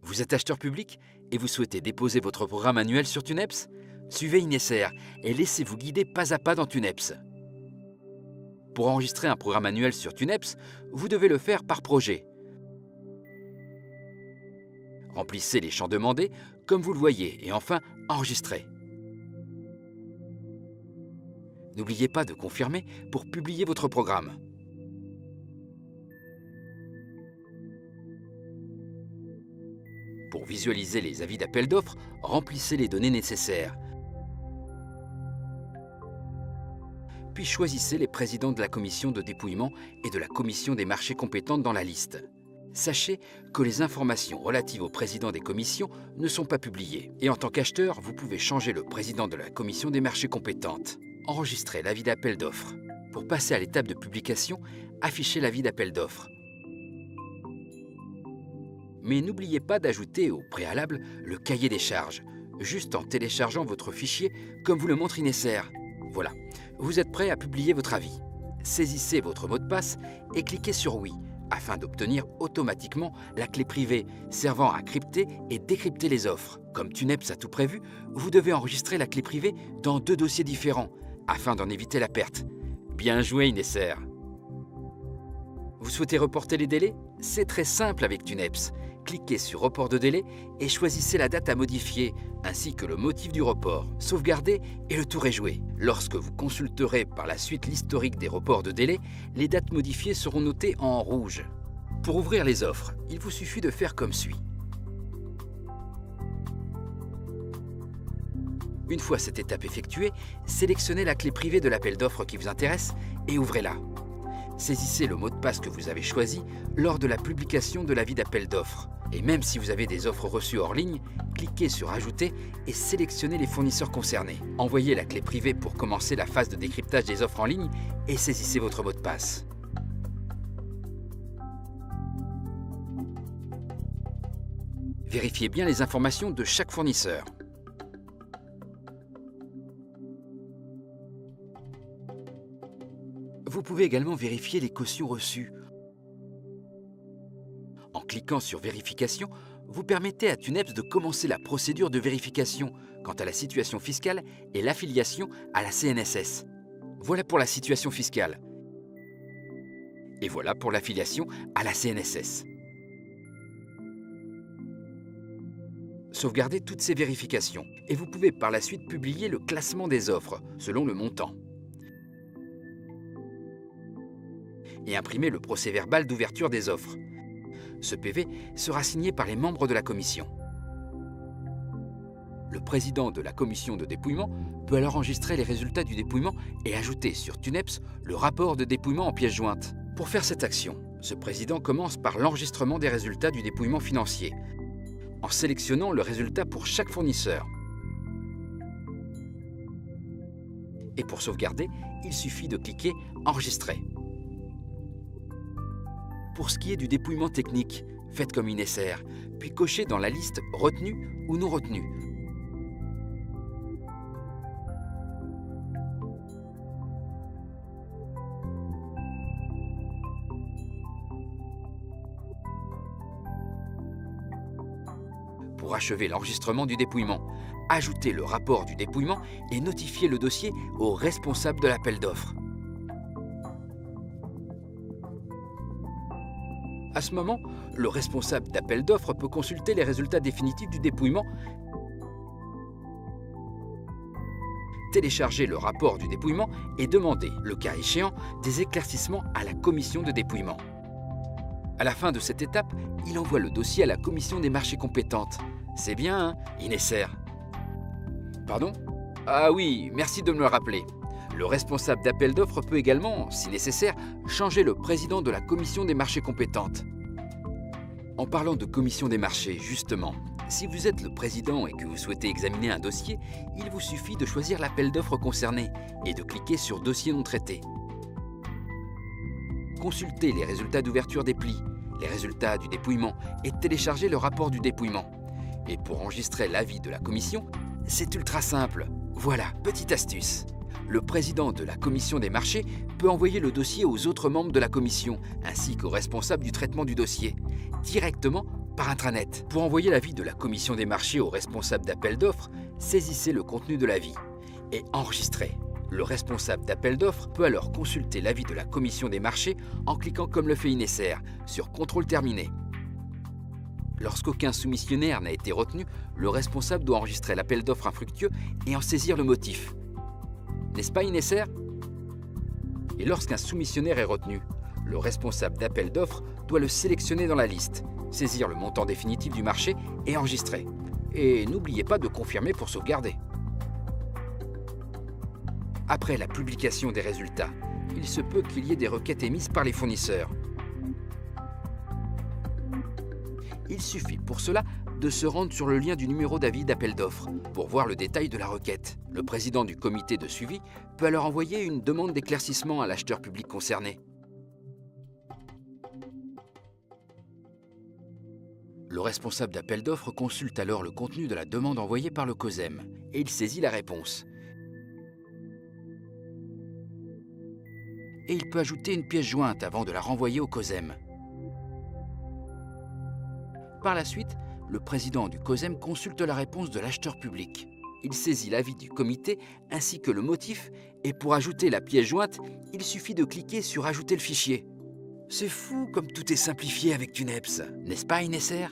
Vous êtes acheteur public et vous souhaitez déposer votre programme annuel sur TUNEPS? Suivez Ineser et laissez-vous guider pas à pas dans TUNEPS. Pour enregistrer un programme annuel sur TUNEPS, vous devez le faire par projet. Remplissez les champs demandés comme vous le voyez et enfin enregistrez. N'oubliez pas de confirmer pour publier votre programme. Pour visualiser les avis d'appel d'offres, remplissez les données nécessaires. Puis choisissez les présidents de la commission de dépouillement et de la commission des marchés compétentes dans la liste. Sachez que les informations relatives aux présidents des commissions ne sont pas publiées. Et en tant qu'acheteur, vous pouvez changer le président de la commission des marchés compétentes. Enregistrez l'avis d'appel d'offres. Pour passer à l'étape de publication, affichez l'avis d'appel d'offres. Mais n'oubliez pas d'ajouter au préalable le cahier des charges, juste en téléchargeant votre fichier comme vous le montre Ineser. Voilà, vous êtes prêt à publier votre avis. Saisissez votre mot de passe et cliquez sur Oui, afin d'obtenir automatiquement la clé privée servant à crypter et décrypter les offres. Comme TUNEPS a tout prévu, vous devez enregistrer la clé privée dans 2 dossiers différents, afin d'en éviter la perte. Bien joué Ineser. Vous souhaitez reporter les délais? C'est très simple avec TUNEPS. Cliquez sur Report de délai et choisissez la date à modifier, ainsi que le motif du report. Sauvegardez et le tour est joué. Lorsque vous consulterez par la suite l'historique des reports de délai, les dates modifiées seront notées en rouge. Pour ouvrir les offres, il vous suffit de faire comme suit. Une fois cette étape effectuée, sélectionnez la clé privée de l'appel d'offres qui vous intéresse et ouvrez-la. Saisissez le mot de passe que vous avez choisi lors de la publication de l'avis d'appel d'offres. Et même si vous avez des offres reçues hors ligne, cliquez sur Ajouter et sélectionnez les fournisseurs concernés. Envoyez la clé privée pour commencer la phase de décryptage des offres en ligne et saisissez votre mot de passe. Vérifiez bien les informations de chaque fournisseur. Vous pouvez également vérifier les cautions reçues. En cliquant sur Vérification, vous permettez à TUNEPS de commencer la procédure de vérification quant à la situation fiscale et l'affiliation à la CNSS. Voilà pour la situation fiscale. Et voilà pour l'affiliation à la CNSS. Sauvegardez toutes ces vérifications et vous pouvez par la suite publier le classement des offres selon le montant. Et imprimer le procès-verbal d'ouverture des offres. Ce PV sera signé par les membres de la commission. Le président de la commission de dépouillement peut alors enregistrer les résultats du dépouillement et ajouter sur TUNEPS le rapport de dépouillement en pièce jointe. Pour faire cette action, ce président commence par l'enregistrement des résultats du dépouillement financier, en sélectionnant le résultat pour chaque fournisseur. Et pour sauvegarder, il suffit de cliquer « Enregistrer ». Pour ce qui est du dépouillement technique, faites comme Ineser, puis cochez dans la liste « Retenu » ou « Non retenu ». Pour achever l'enregistrement du dépouillement, ajoutez le rapport du dépouillement et notifiez le dossier au responsable de l'appel d'offres. À ce moment, le responsable d'appel d'offres peut consulter les résultats définitifs du dépouillement, télécharger le rapport du dépouillement et demander, le cas échéant, des éclaircissements à la commission de dépouillement. À la fin de cette étape, il envoie le dossier à la commission des marchés compétentes. C'est bien, hein, Ineser? Pardon? Ah oui, merci de me le rappeler. Le responsable d'appel d'offres peut également, si nécessaire, changer le président de la commission des marchés compétentes. En parlant de commission des marchés, justement, si vous êtes le président et que vous souhaitez examiner un dossier, il vous suffit de choisir l'appel d'offres concerné et de cliquer sur Dossier non traité. Consultez les résultats d'ouverture des plis, les résultats du dépouillement et téléchargez le rapport du dépouillement. Et pour enregistrer l'avis de la commission, c'est ultra simple. Voilà, petite astuce. Le président de la commission des marchés peut envoyer le dossier aux autres membres de la commission, ainsi qu'aux responsables du traitement du dossier, directement par intranet. Pour envoyer l'avis de la commission des marchés au responsable d'appel d'offres, saisissez le contenu de l'avis et enregistrez. Le responsable d'appel d'offres peut alors consulter l'avis de la commission des marchés en cliquant comme le fait Ineser sur Contrôle terminé. Lorsqu'aucun soumissionnaire n'a été retenu, le responsable doit enregistrer l'appel d'offres infructueux et en saisir le motif. N'est-ce pas Ineser? Et lorsqu'un soumissionnaire est retenu, le responsable d'appel d'offres doit le sélectionner dans la liste, saisir le montant définitif du marché et enregistrer. Et n'oubliez pas de confirmer pour sauvegarder. Après la publication des résultats, il se peut qu'il y ait des requêtes émises par les fournisseurs. Il suffit pour cela de se rendre sur le lien du numéro d'avis d'appel d'offres pour voir le détail de la requête. Le président du comité de suivi peut alors envoyer une demande d'éclaircissement à l'acheteur public concerné. Le responsable d'appel d'offres consulte alors le contenu de la demande envoyée par le COSEM et il saisit la réponse. Et il peut ajouter une pièce jointe avant de la renvoyer au COSEM. Par la suite, le président du COSEM consulte la réponse de l'acheteur public. Il saisit l'avis du comité ainsi que le motif et pour ajouter la pièce jointe, il suffit de cliquer sur « Ajouter le fichier ». C'est fou comme tout est simplifié avec Tuneps, n'est-ce pas Ineser?